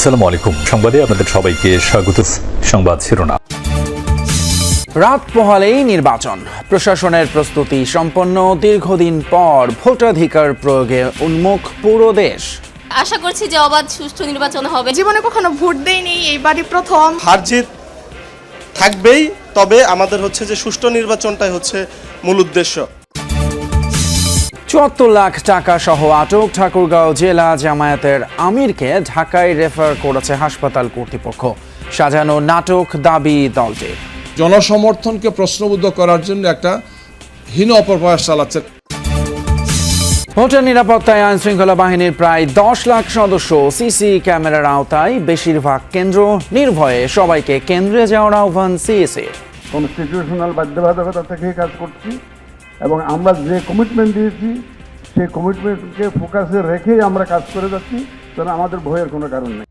আসসালামু আলাইকুম। সংবাদে আপনাদের সবাইকে স্বাগত। সংবাদ শিরোনাম। রাত পোহালেই নির্বাচন, প্রশাসনের প্রস্তুতি সম্পন্ন। দীর্ঘদিন পর ভোটাধিকার প্রয়োগে উন্মুখ পুরো দেশ। আশা করছি যে অবাধ সুষ্ঠু নির্বাচন হবে। জীবনে কখনো ভোট দেইনি, এইবারই প্রথম। হার জিত থাকবেই, তবে আমাদের হচ্ছে যে সুষ্ঠু নির্বাচনটাই হচ্ছে মূল উদ্দেশ্য। ৭৪ লাখ টাকা সহ আটক ঠাকুরগাঁও জেলা জামায়াতের আমিরকে ঢাকায় রেফার করেছে হাসপাতাল কর্তৃপক্ষ। সাজানো নাটক দাবি দলটির। জনসমর্থনকে প্রশ্নবুদ্ধ করার জন্য একটা হীন অপপ্রয়াস চালাচ্ছে। ভোটের নিরাপত্তায় আইন শৃঙ্খলা বাহিনীর প্রায় ১০ লাখ সদস্য সিসি ক্যামেরার আওতায়। বেশিরভাগ কেন্দ্র, নির্ভয়ে সবাইকে কেন্দ্রে যাওয়ার আহ্বান সিএসি। কনস্টিটিউশনাল বাধ্যবাধকতা থেকে কাজ করছি এবং আমরা যে কমিটমেন্ট দিয়েছি সেই কমিটমেন্টকে ফোকাসে রেখেই আমরা কাজ করে যাচ্ছি, কারণ আমাদের ভয়ের কোনো কারণ নেই।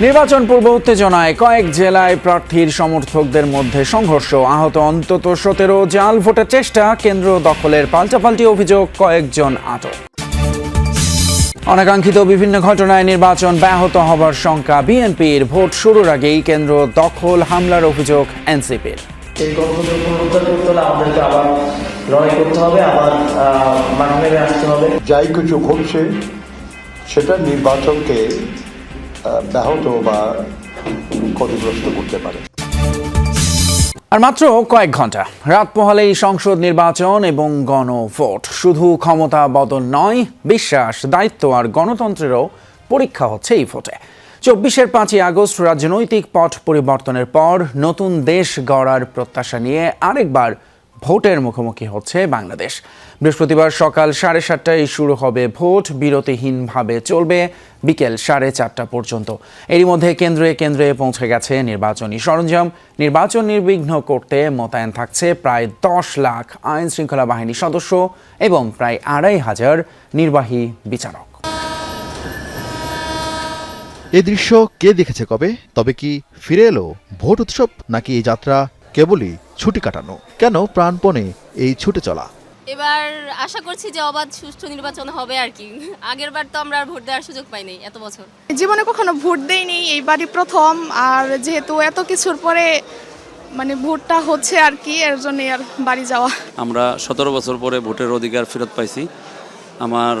নির্বাচন পূর্ব উত্তেজনায় কয়েক জেলায় প্রার্থীর সমর্থকদের মধ্যে সংঘর্ষ। আহত অন্তত ১৭। জাল ভোটের চেষ্টা, কেন্দ্র দখলের পাল্টাপাল্টি অভিযোগ, কয়েকজন আটক। অনাকাঙ্ক্ষিত বিভিন্ন ঘটনায় নির্বাচন ব্যাহত হবার শঙ্কা বিএনপির। ভোট শুরুর আগেই কেন্দ্র দখল, হামলার অভিযোগ এনসিপির। এই গণতন্ত্র পুনরুদ্ধার করতে হলে আমাদেরকে আবার লড়াই করতে হবে, আবার মাঠে নেমে আসতে হবে। যাই কিছু ঘটছে সেটা নির্বাচনকে ব্যাহত বা ক্ষতিগ্রস্ত করতে পারে। আর মাত্র কয়েক ঘন্টা, রাত পোহালেই সংসদ নির্বাচন এবং গণভোট। শুধু ক্ষমতা বদল নয়, বিশ্বাস, দায়িত্ব আর গণতন্ত্রেরও পরীক্ষা হচ্ছে এই ভোটে। ২৪ ৫ই আগস্ট রাজনৈতিক পট পরিবর্তনের পর নতুন দেশ গড়ার প্রত্যাশা নিয়ে আরেকবার ভোটের মুখোমুখি হচ্ছে বাংলাদেশ। বৃহস্পতিবার সকাল 7:30টায় শুরু হবে ভোট। বিরতিহীনভাবে চলবে বিকেল 4:30টা পর্যন্ত। এরই মধ্যে কেন্দ্রে কেন্দ্রে পৌঁছে গেছে নির্বাচনী সরঞ্জাম। নির্বাচন নির্বিঘ্ন করতে মোতায়েন থাকছে প্রায় ১০ লাখ আইন শৃঙ্খলা বাহিনীর সদস্য এবং প্রায় ২৫০০ নির্বাহী বিচারক। এই দৃশ্য কে দেখেছে কবে? তবে কি ফিরে এলো ভোট উৎসব, নাকি এই যাত্রা কেবলই ছুটি কাটানো? কেন প্রাণপণে এই ছুটে চলা? এবার আশা করছি যে অবাধ সুষ্ঠু নির্বাচন হবে আর কি। আগের বার তো আমরা আর ভোট দেওয়ার সুযোগ পাইনি এত বছর। জীবনে কখনো ভোট দেইনি, এইবারই প্রথম। আর যেহেতু এত কিছুর পরে ভোটটা হচ্ছে আর কি, এর জন্য আর বাড়ি যাওয়া। আমরা ১৭ বছর পরে ভোটের অধিকার ফেরত পাইছি। আমার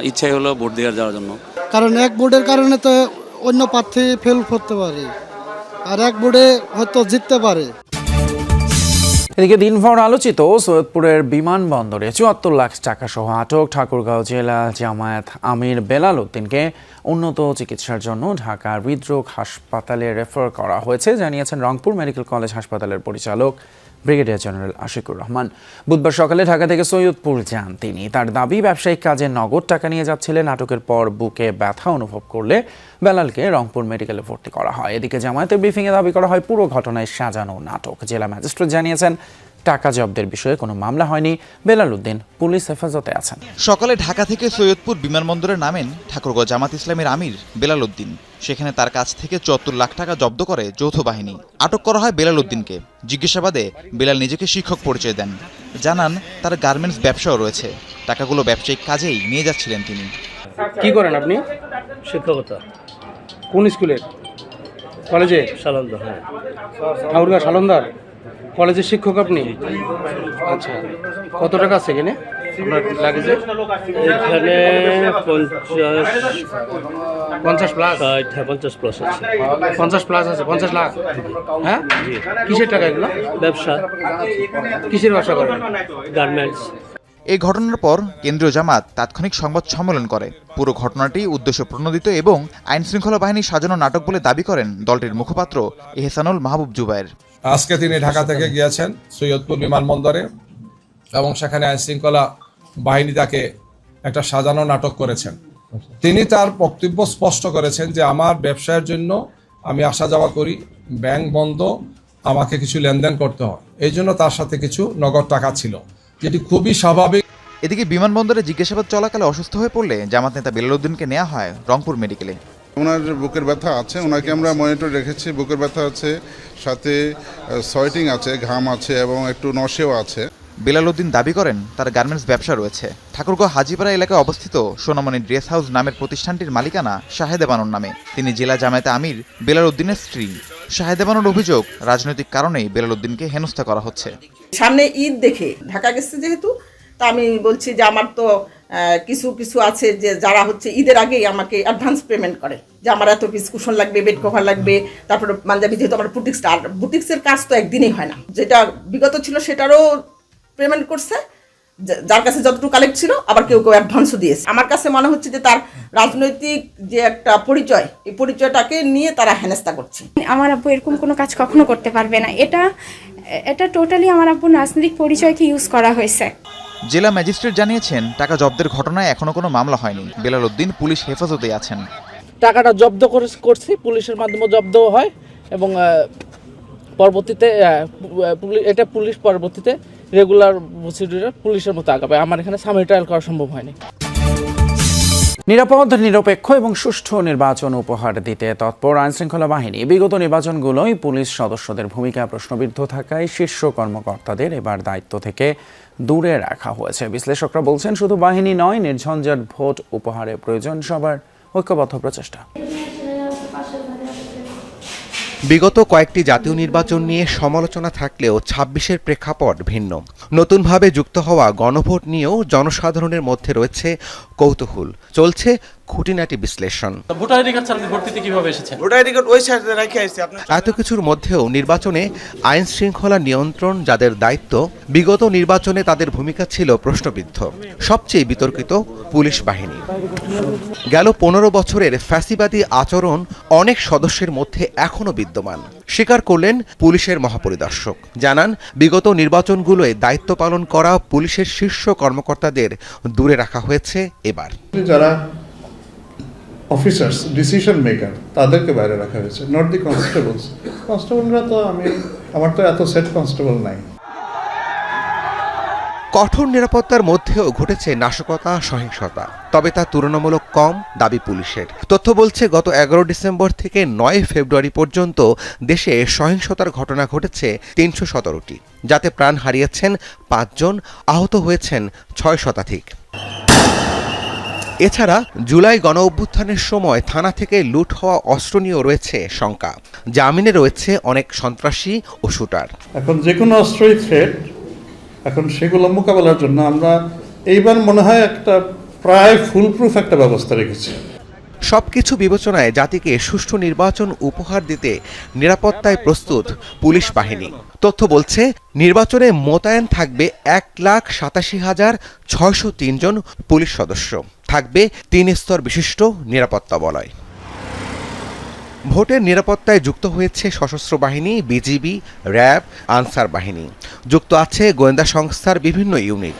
ইচ্ছাই হলো ভোট দেওয়ার যাওয়ার জন্য। কারণ এক ভোটের কারণে তো অন্য প্রার্থী ফেল করতে পারে, আর এক ভোটে হয়তো জিততে পারে। এদিকে দিনভর আলোচিত সৈয়দপুরের বিমানবন্দরে ৭৪ লাখ টাকা সহ আটক ঠাকুরগাঁও জেলা জামায়াত আমির বেলাল উদ্দিনকে উন্নত চিকিৎসার জন্য ঢাকা হৃদরোগ হাসপাতালে রেফার করা হয়েছে, জানিয়েছেন রংপুর মেডিকেল কলেজ হাসপাতালের পরিচালক ব্রিগেডিয়ার জেনারেল আশিকুর রহমান। বুধবার সকালে ঢাকা থেকে সৈয়দপুর যান তিনি। তার দাবি, ব্যবসায়িক কাজে নগদ টাকা নিয়ে যাচ্ছিলেন। আটকের পর বুকে ব্যথা অনুভব করলে বেলালকে রংপুর মেডিকেলে ভর্তি করা হয়। এদিকে জামায়াতের ব্রিফিংয়ে দাবি করা হয় পুরো ঘটনায় সাজানো নাটক। জেলা ম্যাজিস্ট্রেট জানিয়েছেন টাকা জব্দের বিষয়ে কোনো মামলা হয়নি। বেলাল উদ্দিন পুলিশ হেফাজতে আছেন। সকালে ঢাকা থেকে সৈয়দপুর বিমানবন্দরে নামেন ঠাকুরগাঁও জামাত ইসলামের আমির বেলাল উদ্দিন। সেখানে তার কাছ থেকে ৭৪ লাখ টাকা জব্দ করে যৌথ বাহিনী। আটক করা হয় বেলাল উদ্দিনকে। জিজ্ঞাসাবাদে বেলাল নিজেকে শিক্ষক পরিচয় দেন, জানান তার গার্মেন্টস ব্যবসাও রয়েছে। টাকাগুলো ব্যবসায়িক কাজেই নিয়ে যাচ্ছিলেন তিনি। কি করেন আপনি? শিক্ষকতা। কোন স্কুলের? কলেজে? সালন্দার। হ্যাঁ, ঠাকুরগাঁও সালন্দার কলেজের শিক্ষক আপনি? আচ্ছা, কত টাকা আছে এখানে লাগেছে? এখানে 50 প্লাস। 50 প্লাস আছে। 50 প্লাস আছে। 50 লাখ। হ্যাঁ, কিসের টাকা এগুলো? ব্যবসা। কিসের ব্যবসা করেন? গার্মেন্টস। এই ঘটনার পর কেন্দ্রীয় জামাত তাৎক্ষণিক সংবাদ সম্মেলন করে। পুরো ঘটনাটি উদ্দেশ্য প্রণোদিত এবং আইন শৃঙ্খলা বাহিনী সাজানো নাটক বলে দাবি করেন দলটির মুখপাত্র এহসানুল মাহবুব জুবায়ের। আজকে তিনি ঢাকা থেকে গিয়েছেন সৈয়দপুর বিমানবন্দরে এবং সেখানে আইন শৃঙ্খলা বাহিনী তাকে একটা সাজানো নাটক করেছেন। তিনি তার বক্তব্য স্পষ্ট করেছেন যে আমার ব্যবসায়ের জন্য আমি আসা যাওয়া করি, ব্যাংক বন্ধ, আমাকে কিছু লেনদেন করতে হয়, এই জন্য তার সাথে কিছু নগদ টাকা ছিল, যেটি খুবই স্বাভাবিক। এদিকে বিমানবন্দরে জিজ্ঞাসাবাদ চলাকালে অসুস্থ হয়ে পড়লে জামাত নেতা বেলাল উদ্দিনকে নেওয়া হয় রংপুর মেডিকেলে। ওনার বুকের ব্যথা আছে, ওনাকে আমরা মনিটর রেখেছি। বুকের ব্যথা আছে, সাথে সোয়েটিং আছে, ঘাম আছে এবং একটু নশেও আছে। বেলাল উদ্দিন দাবি করেন তার গার্মেন্টস ব্যবসা রয়েছে। ঠাকুরগাঁও হাজীপাড়া এলাকায় অবস্থিত সোনামণি ড্রেস হাউস নামের প্রতিষ্ঠানটির মালিকানা শাহেদা বানুর নামে। তিনি জেলা জামায়াতে আমির বেলাল উদ্দিনের স্ত্রী। শাহেদা বানুর অভিযোগ, রাজনৈতিক কারণেই বেলাল উদ্দিনকে হেনস্থা করা হচ্ছে। সামনে ঈদ দেখে ঢাকা গেছে যেহেতু, তা আমি বলছি যে আমার তো কিছু আছে যে যারা হচ্ছে ঈদের আগেই আমাকে অ্যাডভান্স পেমেন্ট করে, যে আমার এত পিস কুশন লাগবে, বেড কভার লাগবে, তারপরে পাঞ্জাবি, যেহেতু আমার বুটিক্সটা, আর বুটিক্সের কাজ তো একদিনই হয় না, যেটা বিগত ছিল সেটারও পেমেন্ট করছে, যার কাছে যতটুকু কালেক্ট ছিল, আবার কেউ কেউ অ্যাডভান্সও দিয়েছে। আমার কাছে মনে হচ্ছে যে তার রাজনৈতিক যে একটা পরিচয়, এই পরিচয়টাকে নিয়ে তারা হেনস্থা করছে। আমার আব্বু এরকম কোনো কাজ কখনো করতে পারবে না, এটা টোটালি আমার আব্বুর রাজনৈতিক পরিচয়কে ইউজ করা হয়েছে। জেলা ম্যাজিস্ট্রেট জানিয়েছেন, টাকা জব্দের ঘটনায় এখনো কোনো মামলা হয়নি। বেলাল উদ্দিন পুলিশ হেফাজতে আছেন। টাকাটা জব্দ করছি, পুলিশের মাধ্যমে জব্দ হয় এবং পরবর্তীতে এটা পুলিশ পরবর্তীতে রেগুলার প্রসিডিউরে পুলিশের মতো আগাবে। আমার এখানে সাময়িক ট্রায়াল করা সম্ভব হয়নি। নিরাপদ, নিরপেক্ষ এবং সুষ্ঠু নির্বাচন উপহার দিতে তৎপর আইনশৃঙ্খলা বাহিনী। বিগত নির্বাচনগুলোয় পুলিশ সদস্যদের ভূমিকা প্রশ্নবিদ্ধ থাকায় শীর্ষ কর্মকর্তাদের এবার দায়িত্ব থেকে দূরে রাখা হয়েছে। বিশ্লেষকরা বলছেন, শুধু বাহিনী নয়, নির্ঝঞ্ঝাট ভোট উপহারে প্রয়োজন সবার ঐক্যবদ্ধ প্রচেষ্টা। বিগত কয়েকটি জাতীয় নির্বাচন নিয়ে সমালোচনা থাকলেও ২৬-এর প্রেক্ষাপট ভিন্ন। নতুনভাবে যুক্ত হওয়া গণভোট নিয়েও জনসাধারণের মধ্যে রয়েছে কৌতূহল। চলছে খুঁটিনাটি বিশ্লেষণ। এত কিছুর মধ্যেও নির্বাচনে আইন শৃঙ্খলা নিয়ন্ত্রণ যাদের দায়িত্ব, বিগত নির্বাচনে তাদের ভূমিকা ছিল প্রশ্নবিদ্ধ। সবচেয়ে বিতর্কিত পুলিশ বাহিনী। গেল ১৫ বছরের ফ্যাসিবাদী আচরণ অনেক সদস্যের মধ্যে এখনও বিদ্যমান, স্বীকার করলেন পুলিশের মহাপরিদর্শক। জানান, বিগত নির্বাচনগুলোয় দায়িত্ব পালন করা পুলিশের শীর্ষ কর্মকর্তাদের দূরে রাখা হয়েছে এবার। যারা অফিসার্স, ডিসিশন মেকার, তাদেরকে বাইরে রাখা হয়েছে, নট দি কনস্টেবলস। কনস্টেবলরা তো আমার তো এত সেট কনস্টেবল নাই। কঠোর নিরাপত্তার মধ্যেও ঘটেছে নাশকতা, সহিংসতা, তবে তা তুলনামূলক কম দাবি পুলিশের। তথ্য বলছে, গত ১১ ডিসেম্বর থেকে ৯ ফেব্রুয়ারি পর্যন্ত দেশে সহিংসতার ঘটনা ঘটেছে ৩১৭টি, যাতে প্রাণ হারিয়েছেন ৫ জন, আহত হয়েছেন ৬ শতাধিক। এছাড়া জুলাই গণ অভ্যুত্থানের সময় থানা থেকে লুট হওয়া অস্ত্র নিয়েও রয়েছে শঙ্কা। জামিনে রয়েছে অনেক সন্ত্রাসী ও শুটার। এখন যে কোনো অস্ত্রই থ্রেট, এখন সেগুলো মোকাবেলার জন্য আমরা এইবার মনে হয় একটা প্রায় ফুলপ্রুফ একটা ব্যবস্থা রেখেছি। সবকিছু বিবেচনায় জাতিকে সুষ্ঠু নির্বাচন উপহার দিতে নিরাপত্তায় প্রস্তুত পুলিশ বাহিনী। তথ্য বলছে, নির্বাচনে মোতায়েন থাকবে ১,৮৭,৬০৩ জন পুলিশ সদস্য। থাকবে ৩ স্তর বিশিষ্ট নিরাপত্তা বলয়। ভোটের নিরাপত্তায় যুক্ত হয়েছে সশস্ত্র বাহিনী, বিজিবি, র্যাব, আনসার বাহিনী। যুক্ত আছে গোয়েন্দা সংস্থার বিভিন্ন ইউনিট।